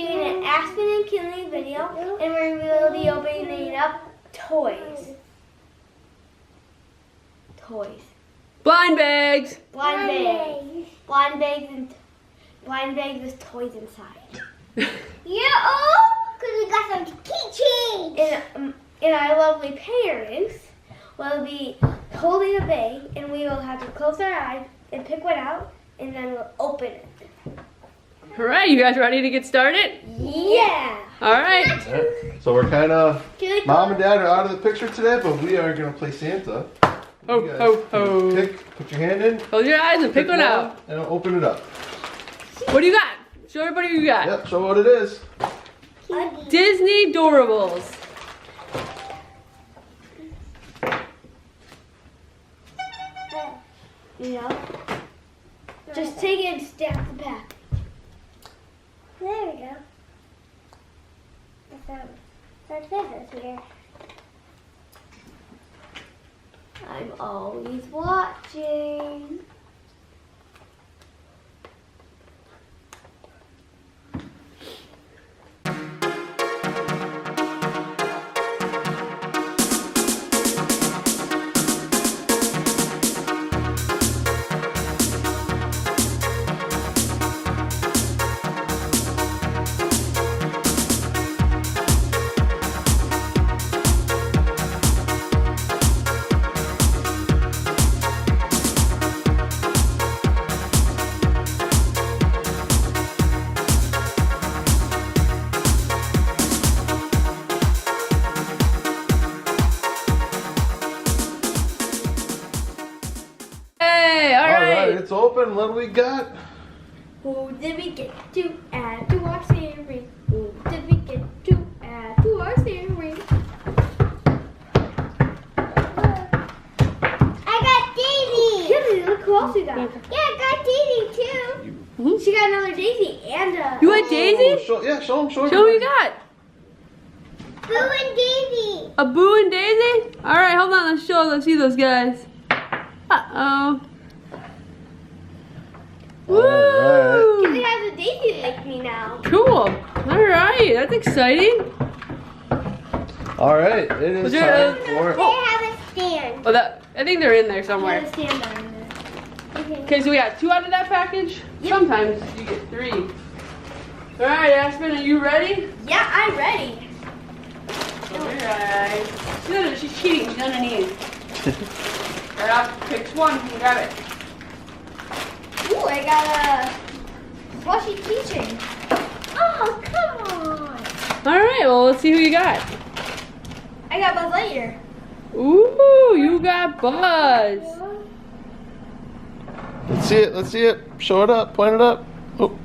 doing an Aspen and Kinley video, and we will be opening up toys. Toys. Blind bags. Blind bags. Blind bags with toys inside. Yeah, because we got some keychains. And our lovely parents will be holding a bag, and we will have to close our eyes and pick one out, and then we'll open it. All right, you guys ready to get started? Yeah. All right. So we're kind of, Mom and Dad are out of the picture today, but we are going to play Santa. Ho, You guys ho, ho. put your hand in. Close your eyes and pick one out. And open it up. What do you got? Show everybody what you got. Yep, show what it is. Disney Doorables. You know? Just take it and stamp the back. There we go. That's scissors here. I'm always watching. Hey, all right. It's open. What do we got? Who did we get to add to our series? Who did we get to add to our series? I got Daisy. Kinley, look who else we got. Yeah, I got Daisy too. She got another Daisy and a... You got Daisy? Show them. Show what you got. Boo and Daisy. A Boo and Daisy? All right, hold on. Let's see those guys. Uh-oh. Woo! Kinley has a Daisy like me now. Cool. All right, that's exciting. All right, it is Was there time They for... have a stand. Oh, I think they're in there I'm somewhere. gonna stand on it. Okay, so we got 2 out of that package. Yep. Sometimes you get 3. All right, Aspen, are you ready? Yeah, I'm ready. All right. No, she's cheating. She's underneath. Right off, picks one and grab it. Ooh, I got a slushy keychain. Oh, come on. All right, well, let's see who you got. I got Buzz Lightyear. Ooh, you got Buzz. Let's see it. Show it up. Point it up. Oh,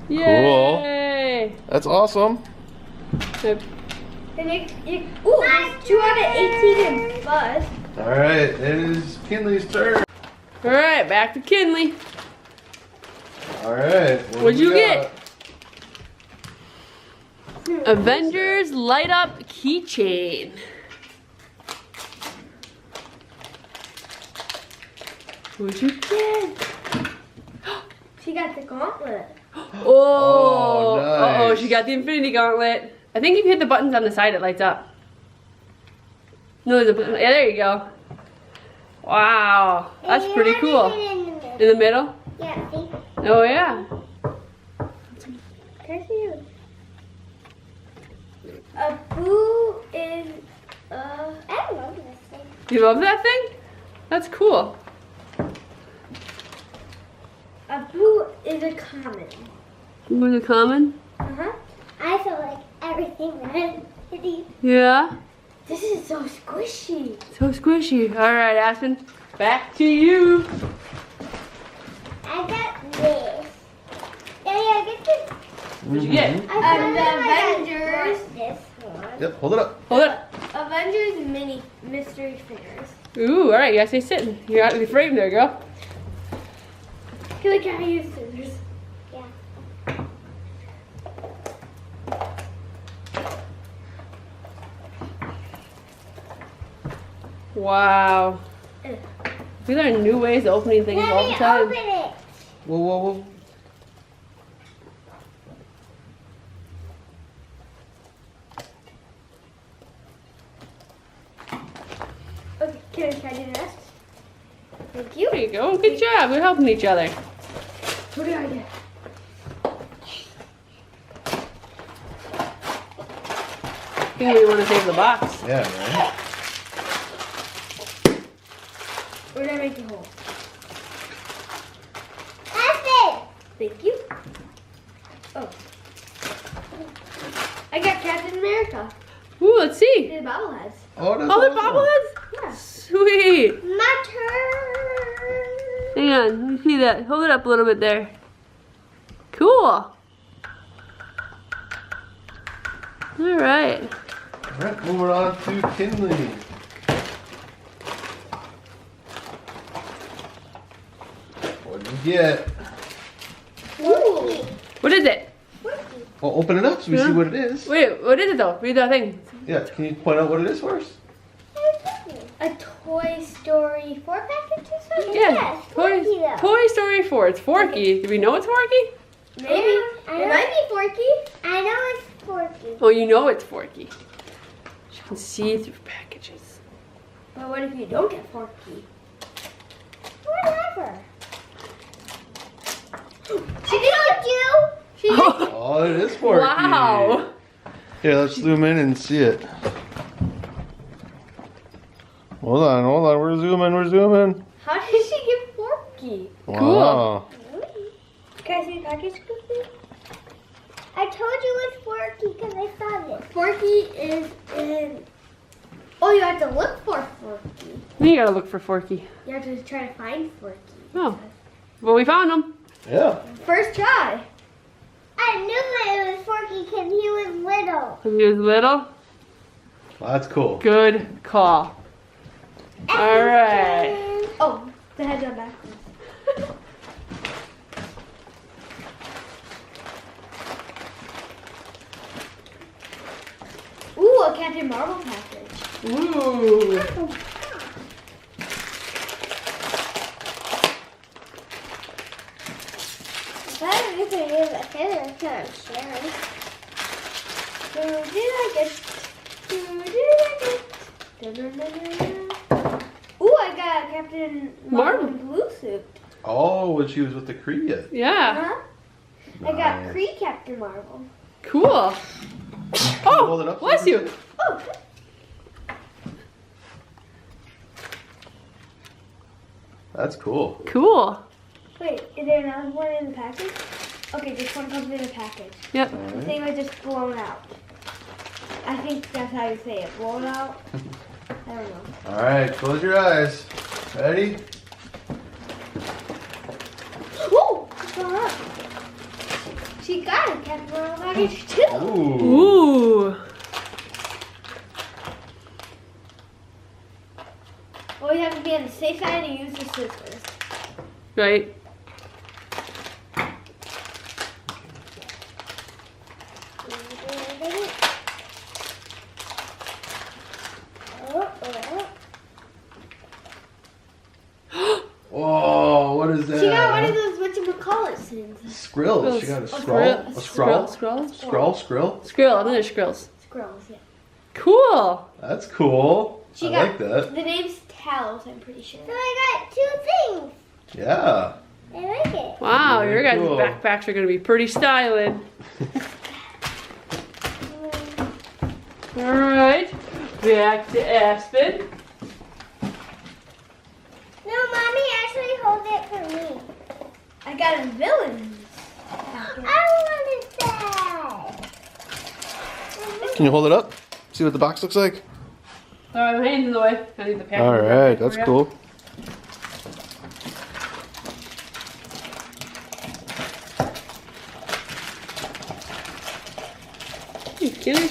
Yay. that's awesome. Yep. And ooh, there's 2 out of 18 in Buzz. All right, it is Kinley's turn. All right, back to Kinley. All right. What'd you get? Avengers Light Up Keychain. What'd you get? She got the gauntlet. Oh, nice. uh-oh, she got the Infinity Gauntlet. I think if you hit the buttons on the side, it lights up. No, there's a button. Yeah, there you go. Wow, that's pretty cool. In the middle? Yeah, see? Oh, yeah. Can I see you? A Boo is I love this thing. You love that thing? That's cool. a Boo is a common. Was it common? Uh-huh. I feel like everything ran pretty. Yeah. This is so squishy. So squishy. All right, Aspen, back to you. I got this. Daddy, I get this. What'd you get? The Avengers. This one. Yep, hold it up. Hold it. Avengers mini mystery figures. Ooh, all right, you gotta stay sitting. You're out of the frame there, girl. Can I use scissors? Yeah. Wow. We learn new ways of opening things all the Let me time. open it. Whoa. Can I do the rest? Thank you. There you go. Good job. We're helping each other. What did I get? I think we want to save the box. Yeah, right? Where did I make the hole? Aspen. Thank you. Oh. I got Captain America. Ooh, let's see. The bobbleheads. Oh, that's Oh, the awesome. bobbleheads? Yeah. Sweet. My turn. Hang on. Let me see that. Hold it up a little bit there. Cool. All right. Alright, moving on to Kinley. What did you get? Ooh. What is it? Well, open it up so we see Yeah. what it is. Wait, what is it though? Read that thing. Yeah, can you point out what it is for us? A Toy Story 4 package or something? Yeah. Yes, Toy, Forky though. Toy Story 4. It's Forky. Do we know it's Forky? Maybe. I It know. might be Forky. I know it's Forky. Oh, you know it's Forky. You can see through packages. But what if you don't get Forky? Whatever. She told you. She Oh, it is Forky. Wow. Here, let's zoom in and see it. Hold on. We're zooming. How did she get Forky? Wow. Can I see the package quickly? I told you it's Forky because I found it. Forky is in. Oh, you have to look for Forky. You gotta look for Forky. You have to try to find Forky. Oh. Well, we found him. Yeah. First try. I knew that it was Forky because he was little. When he was little. Well, that's cool. Good call. All right. Oh, the head's on backwards. Ooh, a Captain Marvel package. Ooh. That is a feather kind of scary. Who did I get? Who did I get? Da-da-da-da-da. Ooh, I got Captain Marvel blue suit. Oh, when she was with the Kree yet. Yeah. Huh? I got Nice. Kree Captain Marvel. Cool. hold it Oh, up? bless you. Oh, That's cool. Cool. wait, is there another one in the package? Okay, this one comes in a package. Yep. The thing was just blown out. I think that's how you say it. Blown out? I don't know. All right, close your eyes. Ready? Ooh! It's blown up. She got a Captain Marvel package too. Ooh. Ooh. Well, we have to be on the safe side and use the scissors. Right. Whoa, what is that? She got one of those whatchamacallit things. Skrill. She got a Skrill. scroll. A scroll. Skrill. Skrill. Skrill. I think they're skrills. Squirrels, yeah. Cool. That's cool. She I got, like that. The name's Towels, I'm pretty sure. So I got two things. Yeah. I like it. Wow, Very your guys' cool. backpacks are gonna be pretty styling. All right, back to Aspen. No, Mommy, actually hold it for me. I got a villain. I wanted that. Can you hold it up? See what the box looks like? Sorry, my hand's in the way. I need the package. All right, that's for ya. cool. You kidding?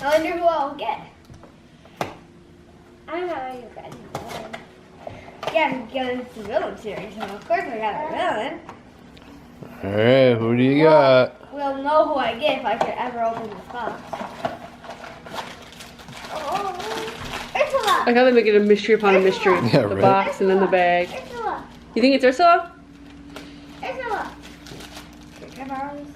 I wonder who I'll get. I know you guys know. Yeah, because it's the villain series, so of course I got a villain. All right, who do you got? We'll know who I get if I could ever open this box. Oh, Ursula. I gotta make it a mystery upon a mystery. Yeah, The right. box and then the bag. Ursula. You think it's Ursula? Ursula. Can I borrow this?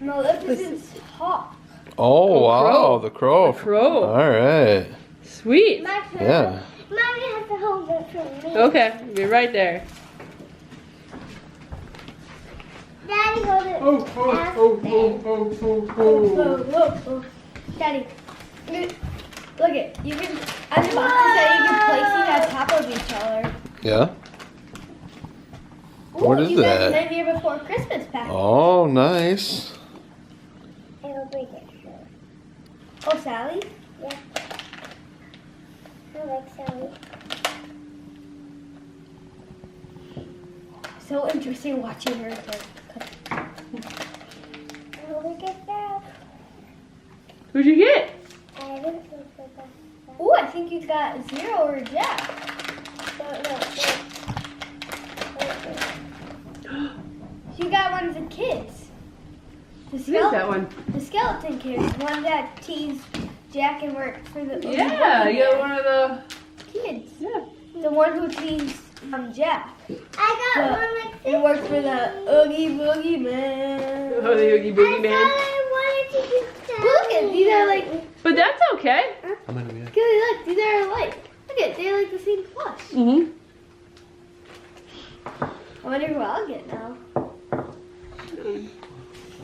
Maleficent's hawk. Oh, wow, the crow. The crow. All right. Sweet. My turn. Yeah. Mommy has to hold it for me. Okay, be right there. Daddy, hold it. Oh. Whoa. Daddy, look it. You can, on the boxes that you can place these on top of each other. Yeah. Ooh, What is you got that? the Nightmare Before Christmas package. Oh, nice. It'll break it. Oh, Sally? Yeah. I like Sally. So interesting watching her. I hope we get that. Who'd you get? I didn't think so. Ooh, I think you got Zero or Jack. You got one of the kids. The Who's that one? The skeleton kids. One that teased Jack and worked for the Yeah, you got one of the kids. Yeah. The one who teased Jack. I got The- one like this. It worked for the Oogie Boogie Man. Oh, the Oogie Boogie Man. I wanted to do that. Look at these are like. But that's okay. How many do we have? Gilly, look, these are alike. Look at, they're like the same plush. Mm-hmm. I wonder who I'll get now.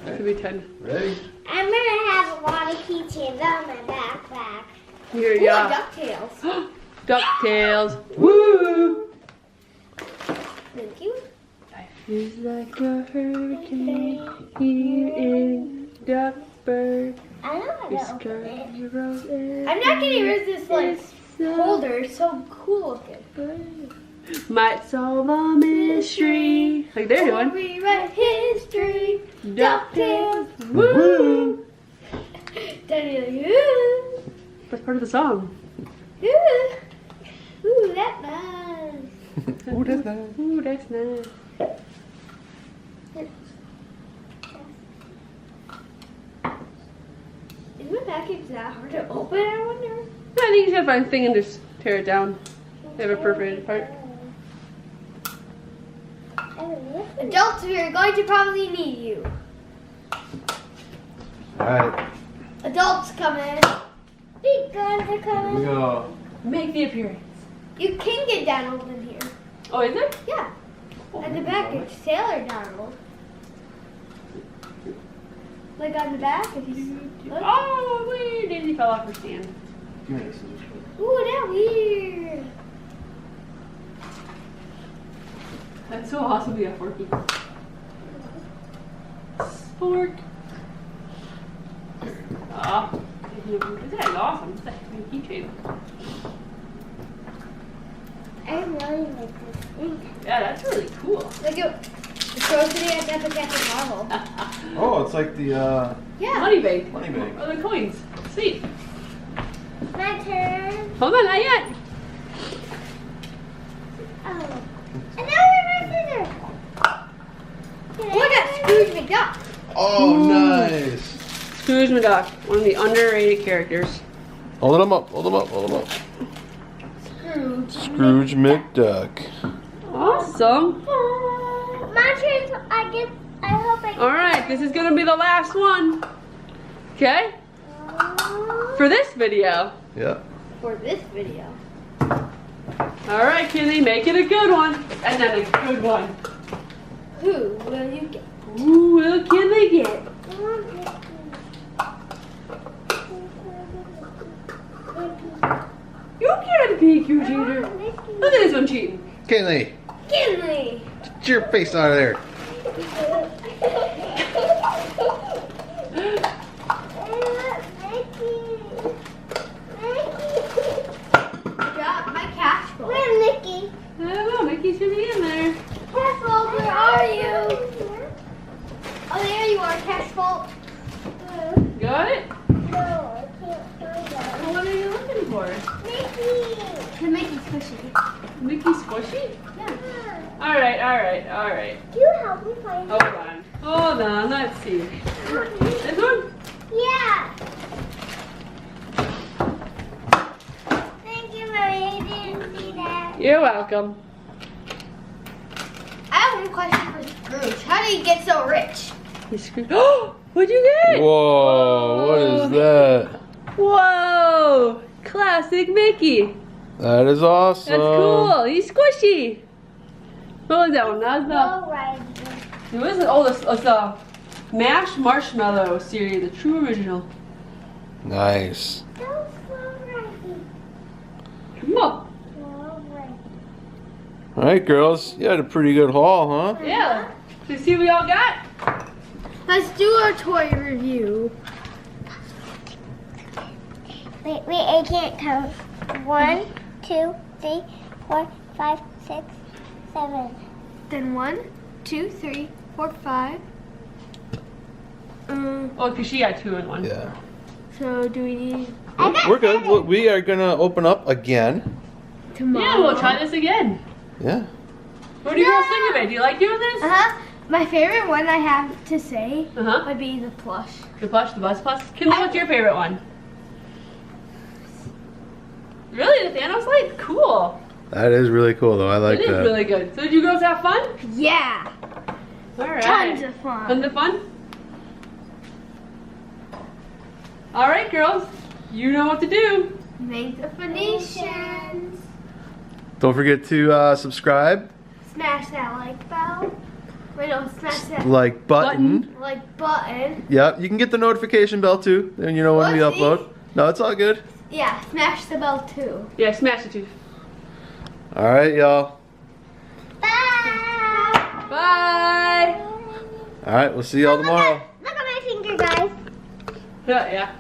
Should be 10. Ready? I'm gonna have a lot of keychains on my backpack. Here, Ooh, yeah. DuckTales. DuckTales. Woo! Thank you. Life is like a hurricane here in Duckburg. I know how to open it. I'm not getting rid of this like holder. It's so cool looking. Might solve a mystery. Like they're doing. Rewrite history. DuckTales. Woo! Daddy like, ooh, That's part of the song. ooh, that's nice. Ooh, that's nice. Ooh, that's nice. Is my package that hard to open? I wonder. I think you just gotta find a thing and just tear it down. They have a perforated part. Adults, we are going to probably need you. All right. Adults coming. Big guns are Here we coming. go. Make the appearance. You can get Donald in here. Oh, is it? Yeah. At the back, it's Sailor Donald. Like on the back, if you look. Oh, weird. Daisy fell off her stand. Give me this. Ooh, that weird. That's so awesome to get Forky. Fork. Ah, this guy's awesome. It's like a keychain. I really like this thing. Yeah, that's really cool. Like it goes to the Epic Epic Marvel. Oh, it's like the Yeah. Money bag. money bag. Oh, the coins. Sweet. My turn. Hold on, not yet. Oh. Another my scissors. Look at Scrooge McDuck. Oh, nice. Scrooge McDuck, one of the underrated characters. Hold them up. Hold them up. Hold them up. Scrooge. Scrooge McDuck. Awesome. My turn. I hope I get. All right, this is gonna be the last one. Okay? For this video. Yeah. For this video. All right, Kinley, make it a good one. And then a good one. Who will you get? Who will Kinley get? You can't be cute cheater. Look at this one cheating. Kinley, Kinley. get your face out of there. Got my cash bowl. Where's Mickey? I don't know, Mickey should be in there. Cash bowl, where are you? Oh, there you are, cash bowl. Got it? No, I can't find that. Well, what are you looking for? Mickey! To make it squishy. Mickey Squishy? Yeah. All right, all right, all right. Can you help me find Hold on. Hold on, let's see. This one? Yeah. Thank you, Mommy. I didn't see that. You're welcome. I have one question for Scrooge. How did he get so rich? He's Scrooge. Oh! What'd you get? Whoa, what is that? Whoa! Classic Mickey. That is awesome. That's cool. He's squishy. What was that one? That was All right. the. It was it's the mashed marshmallow series, the true original. Nice. Come on. All right, girls. You had a pretty good haul, huh? Yeah. Let's see what we all got. Let's do our toy review. Wait, I can't count. 1, 2, 3, 4, 5, 6, 7. Then 1, 2, 3, 4, 5. Oh, because she got 2 in 1. Yeah. So do we need We're good. We are gonna open up again. tomorrow? Yeah, we'll try this again. Yeah. What do you girls think of it? Do you like doing this? My favorite one I have to say Uh-huh. would be the plush. The plush, the Buzz Plus. Kinley, what's your favorite one? Really? The Thanos light? Cool. That is really cool, though. I like It is that. really good. So did you girls have fun? Yeah, Alright. tons of fun. Tons of fun? Alright, girls. You know what to do. Make the Phoenicians. Don't forget to subscribe, Smash that like bell. Wait, no, smash that like button. like button. Yeah, you can get the notification bell too, and you know when we Whoopsie. upload. No, it's all good. Yeah, smash the bell too. Yeah, smash the tooth. All right, y'all. Bye. Bye. All right, we'll see y'all tomorrow. Look at my finger, guys. Yeah.